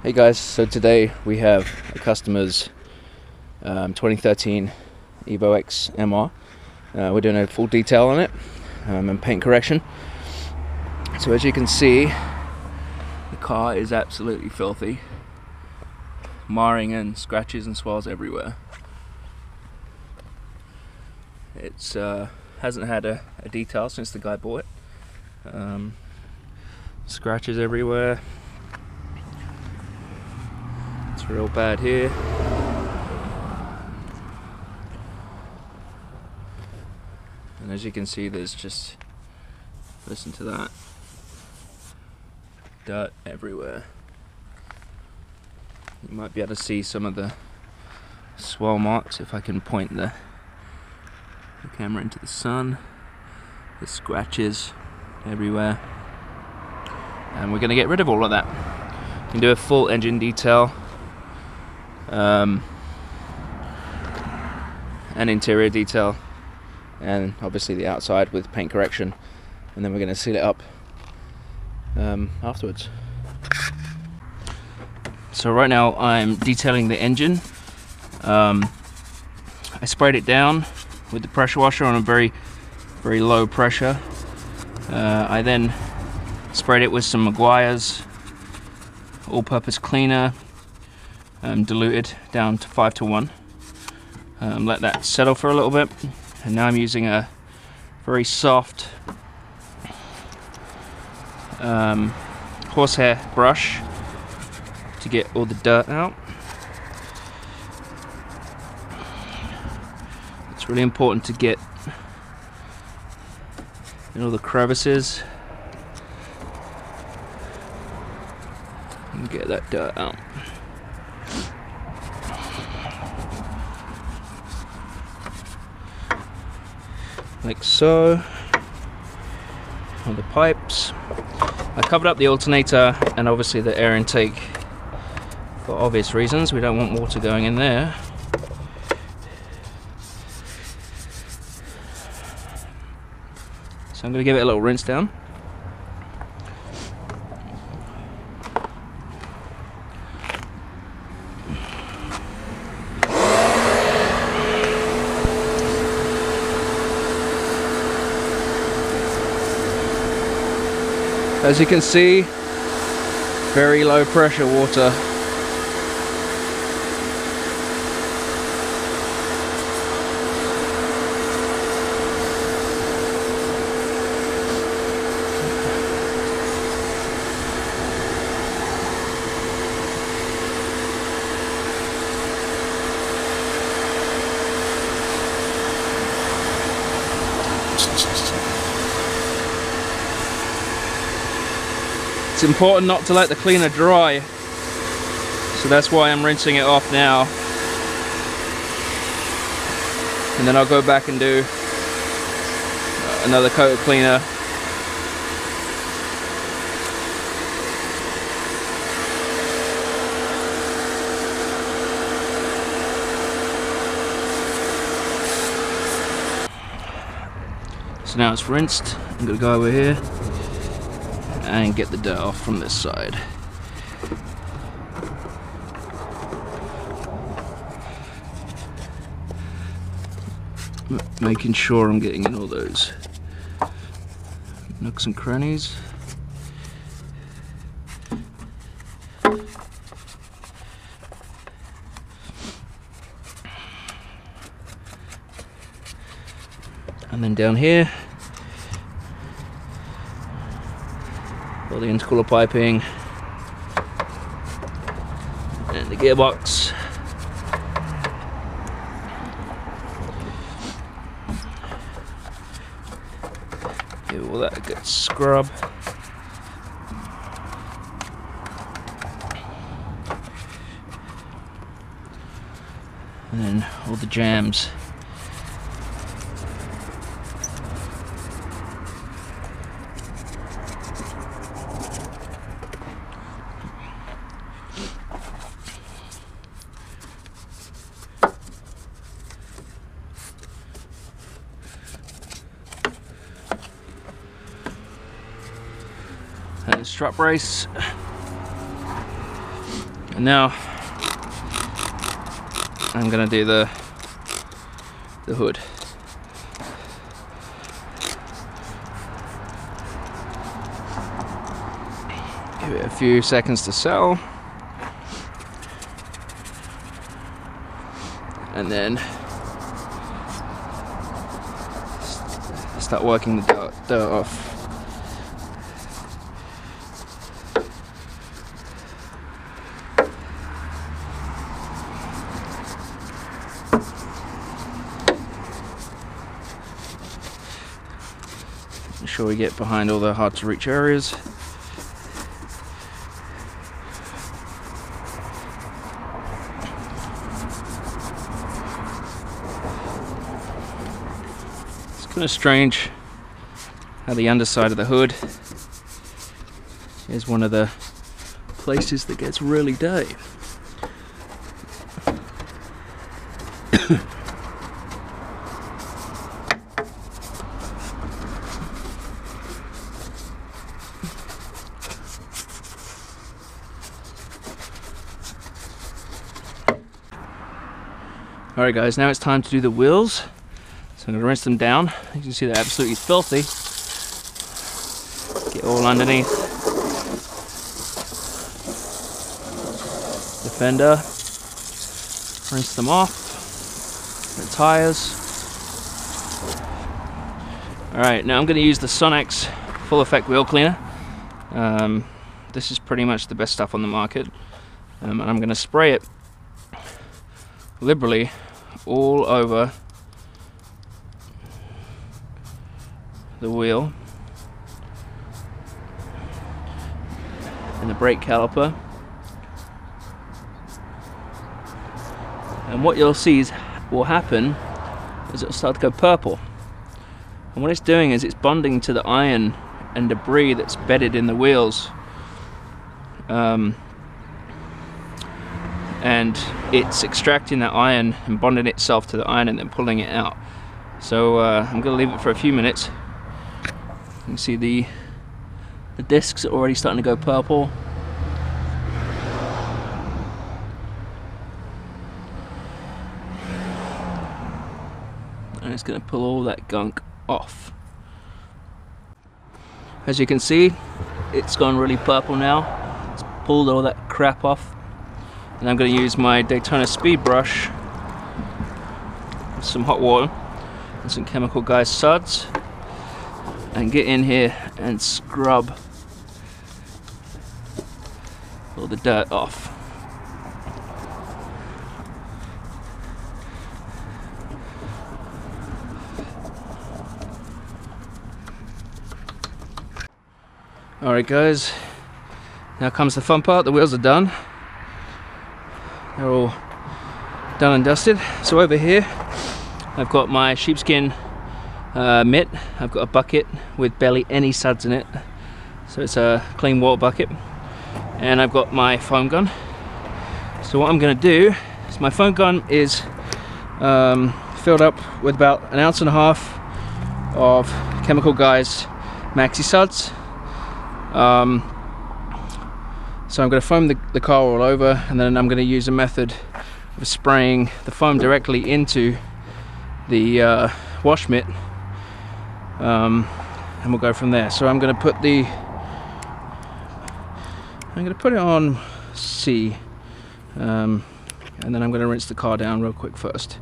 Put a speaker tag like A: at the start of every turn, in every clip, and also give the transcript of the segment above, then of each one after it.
A: Hey guys, so today we have a customer's 2013 Evo X MR. We're doing a full detail on it and paint correction. So as you can see, the car is absolutely filthy. Marring and scratches and swirls everywhere. It's hasn't had a detail since the guy bought it. Scratches everywhere. It's real bad here. And as you can see, there's just, listen to that, dirt everywhere. You might be able to see some of the swirl marks if I can point the camera into the sun. There's scratches everywhere. And we're going to get rid of all of that. We can do a full engine detail. An interior detail, and obviously the outside with paint correction, and then we're going to seal it up afterwards. So right now I'm detailing the engine. I sprayed it down with the pressure washer on a very low pressure. I then sprayed it with some Meguiar's all-purpose cleaner, diluted down to 5:1. Let that settle for a little bit, and now I'm using a very soft horsehair brush to get all the dirt out. It's really important to get in all the crevices and get that dirt out. Like so, on the pipes. I covered up the alternator and obviously the air intake for obvious reasons. We don't want water going in there. So I'm going to give it a little rinse down. As you can see, very low pressure water. It's important not to let the cleaner dry, so that's why I'm rinsing it off now. And then I'll go back and do another coat of cleaner. So now it's rinsed. I'm going to go over here and get the dirt off from this side. Making sure I'm getting in all those nooks and crannies. And then down here, all the intercooler piping and the gearbox. Give all that a good scrub. And then all the jams. strut brace. And now I'm gonna do the hood. Give it a few seconds to settle. And then start working the dirt off. Make sure we get behind all the hard to reach areas. Kind of strange how the underside of the hood is one of the places that gets really dirty. Alright guys, now it's time to do the wheels. So I'm going to rinse them down. You can see they're absolutely filthy. Get all underneath the fender. Rinse them off. The tires. Alright, now I'm going to use the Sonex Full Effect Wheel Cleaner. This is pretty much the best stuff on the market. And I'm going to spray it liberally all over the wheel and the brake caliper, and what you'll see is will happen is it'll start to go purple, and what it's doing is it's bonding to the iron and debris that's bedded in the wheels, and it's extracting that iron and bonding itself to the iron and then pulling it out. So I'm going to leave it for a few minutes. You can see the discs are already starting to go purple. And it's going to pull all that gunk off. As you can see, it's gone really purple now. It's pulled all that crap off. And I'm going to use my Daytona speed brush with some hot water and some Chemical Guys suds, and get in here and scrub all the dirt off. Alright guys, now comes the fun part. The wheels are done. They're all done and dusted. So over here I've got my sheepskin mitt. I've got a bucket with barely any suds in it, so it's a clean water bucket, and I've got my foam gun. So what I'm going to do is, my foam gun is filled up with about 1.5 ounces of Chemical Guys maxi suds. So I'm going to foam the car all over, and then I'm going to use a method of spraying the foam directly into the wash mitt, and we'll go from there. So I'm going to put it on C, and then I'm going to rinse the car down real quick first.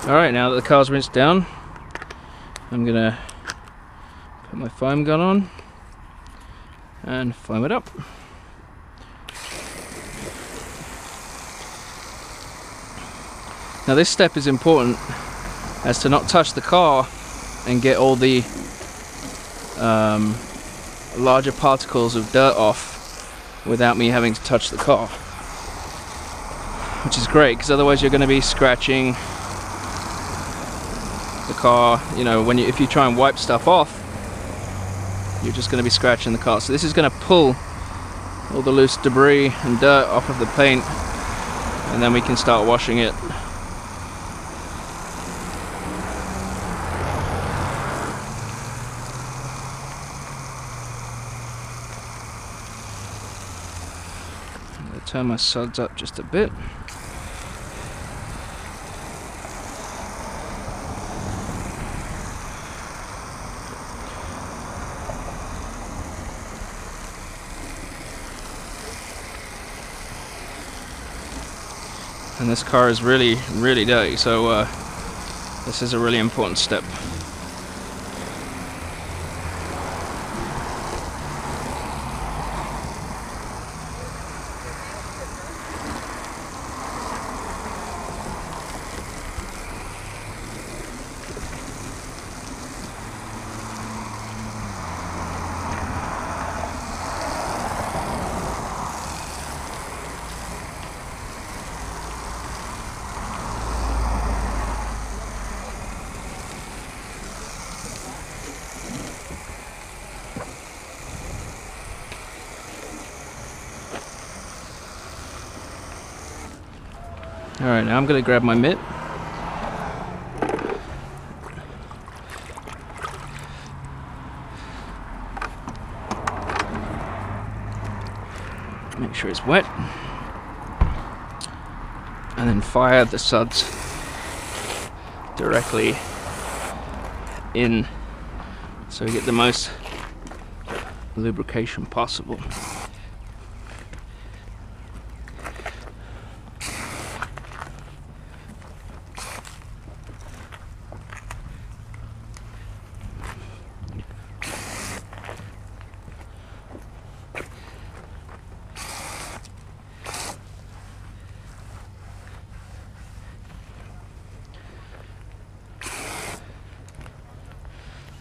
A: Alright, now that the car's rinsed down, I'm gonna put my foam gun on and foam it up. Now this step is important as to not touch the car and get all the larger particles of dirt off without me having to touch the car, which is great because otherwise you're going to be scratching the car. You know, if you try and wipe stuff off, you're just going to be scratching the car. So this is going to pull all the loose debris and dirt off of the paint, and then we can start washing it. Turn my suds up just a bit. And this car is really dirty, so this is a really important step. Alright, now I'm going to grab my mitt. Make sure it's wet. And then fire the suds directly in so we get the most lubrication possible.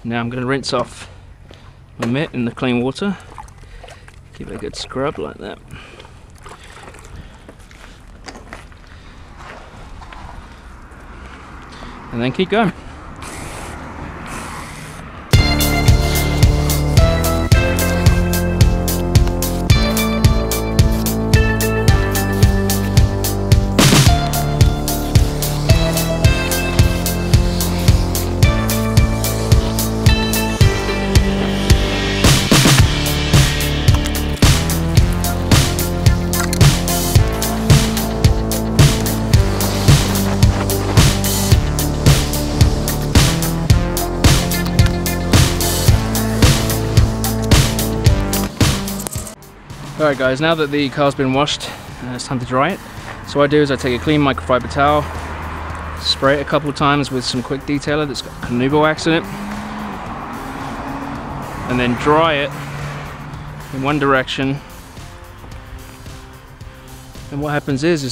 A: Now I'm going to rinse off my mitt in the clean water. Give it a good scrub like that. And then keep going. Alright guys, now that the car's been washed, it's time to dry it. So what I do is I take a clean microfiber towel, spray it a couple of times with some quick detailer that's got carnauba wax in it, and then dry it in one direction. And what happens is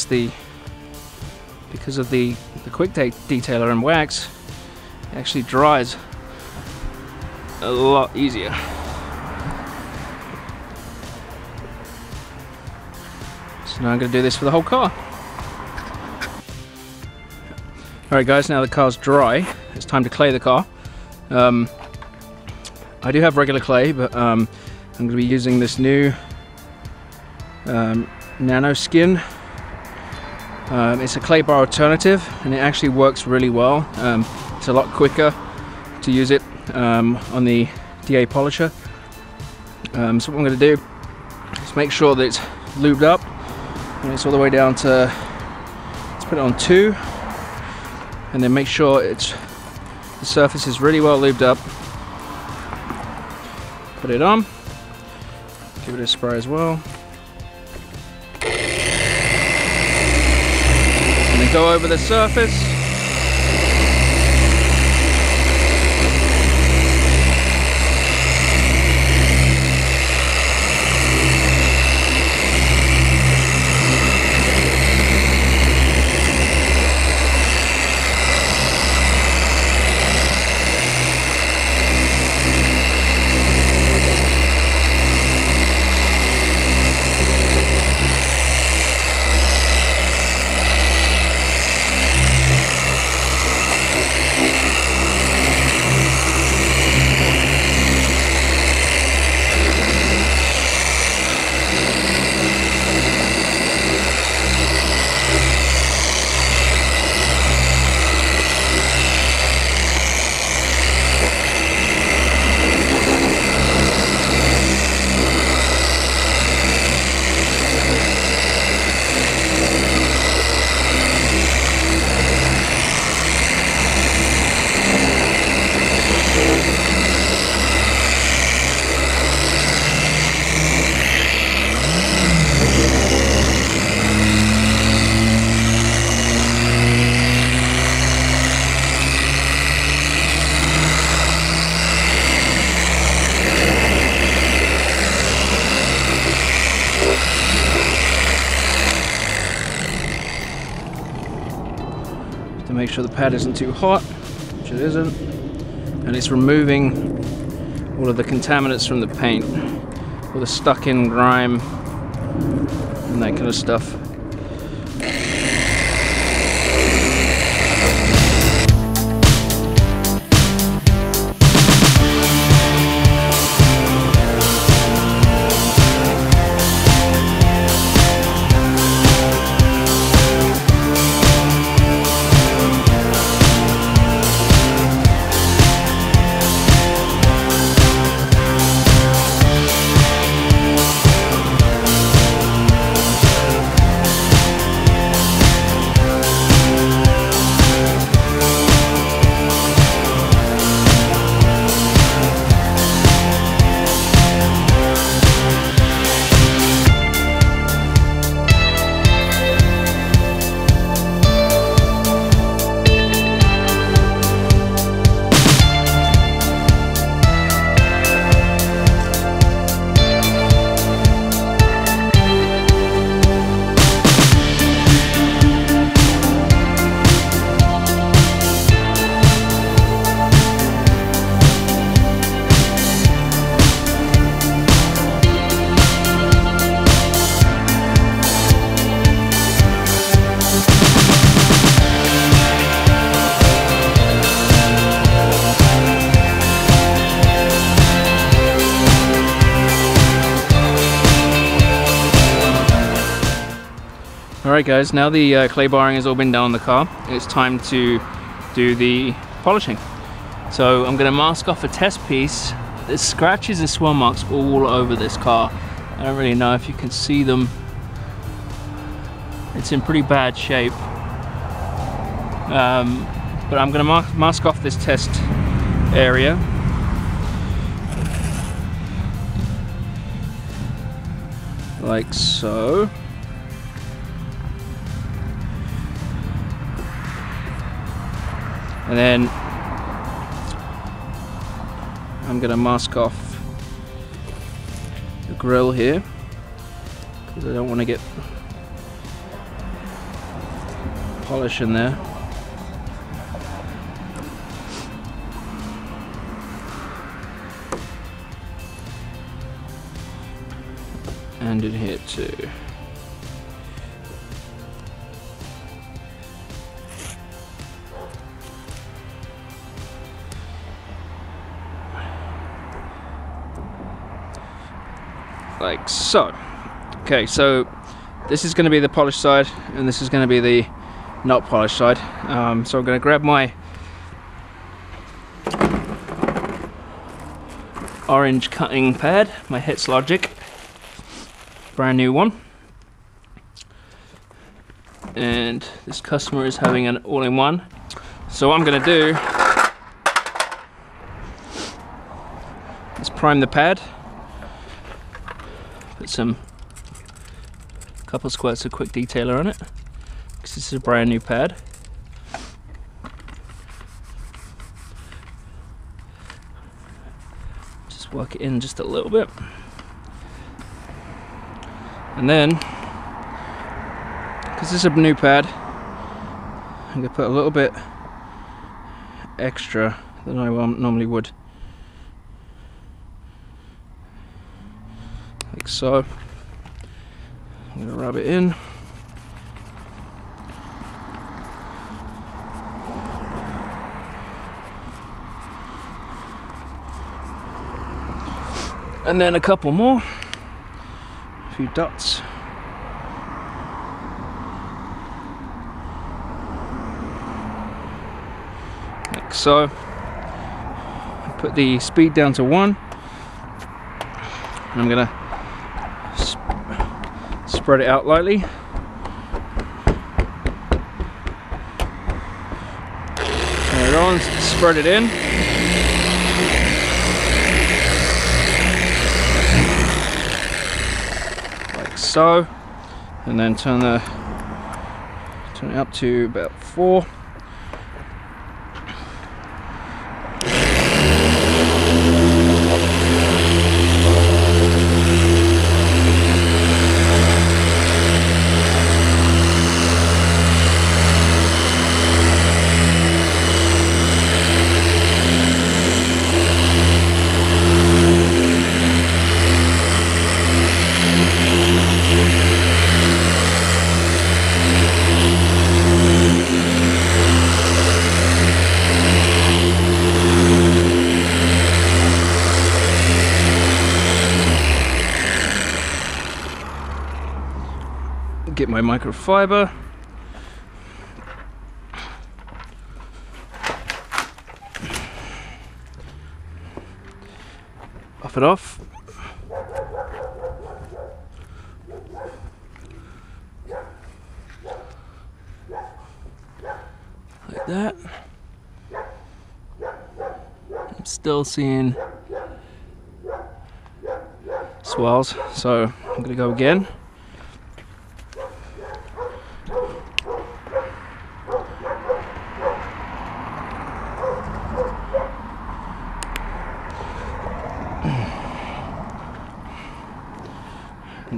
A: because of the quick detailer and wax, it actually dries a lot easier. So now I'm going to do this for the whole car. Alright guys, now the car's dry, it's time to clay the car. I do have regular clay, but I'm going to be using this new nano skin. It's a clay bar alternative, and it actually works really well. It's a lot quicker to use it on the DA polisher. So what I'm going to do is make sure that it's lubed up. And it's all the way down to, let's put it on 2, and then make sure the surface is really well lubed up. Put it on, give it a spray as well, and then go over the surface. to make sure the pad isn't too hot, which it isn't, and it's removing all of the contaminants from the paint, all the stuck in grime and that kind of stuff. Alright guys, now the clay barring has all been done on the car, it's time to do the polishing. So I'm going to mask off a test piece. There's scratches and swirl marks all over this car. I don't really know if you can see them. It's in pretty bad shape. But I'm going to mask off this test area. Like so. And then I'm going to mask off the grill here because I don't want to get polish in there. And in here too. Like so. Okay, so this is going to be the polished side and this is going to be the not polished side. So I'm going to grab my orange cutting pad, my Hits Logic, brand new one, and this customer is having an all-in-one. So what I'm going to do is prime the pad. Put a couple squirts of quick detailer on it because this is a brand new pad. Just work it in just a little bit, and then because this is a new pad, I'm going to put a little bit extra than I normally would. Like so. I'm going to rub it in. And then a couple more. A few dots. Like so. Put the speed down to 1. And I'm going to spread it out lightly. Turn it on, spread it in. Like so. And then turn it up to about 4. get my microfiber. Buff it off. Like that. I'm still seeing swells, so I'm gonna go again.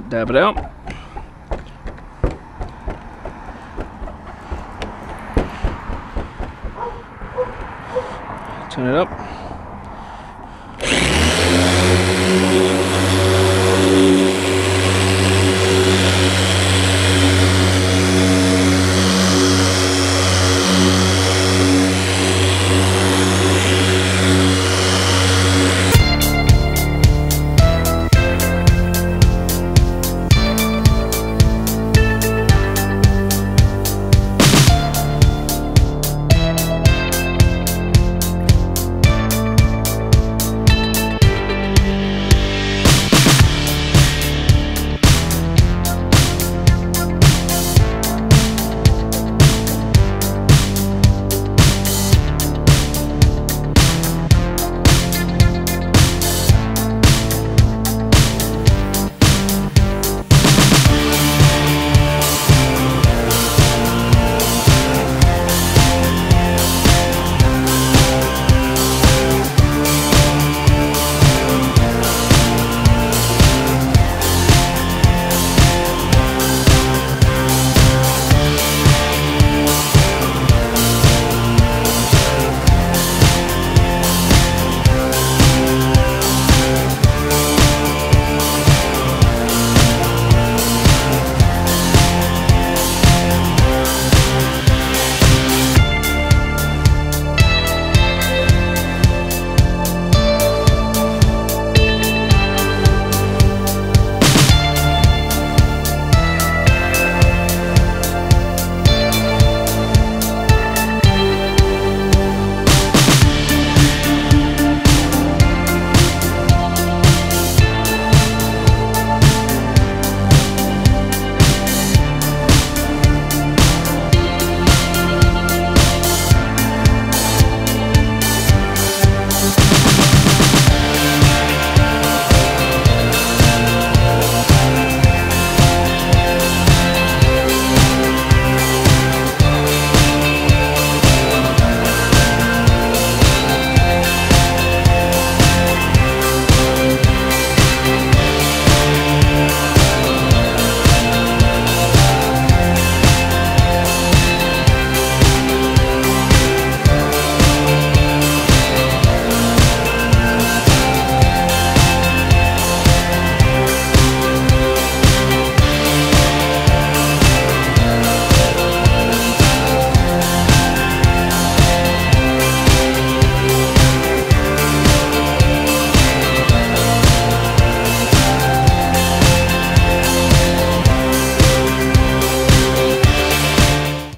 A: Dab it out. Turn it up.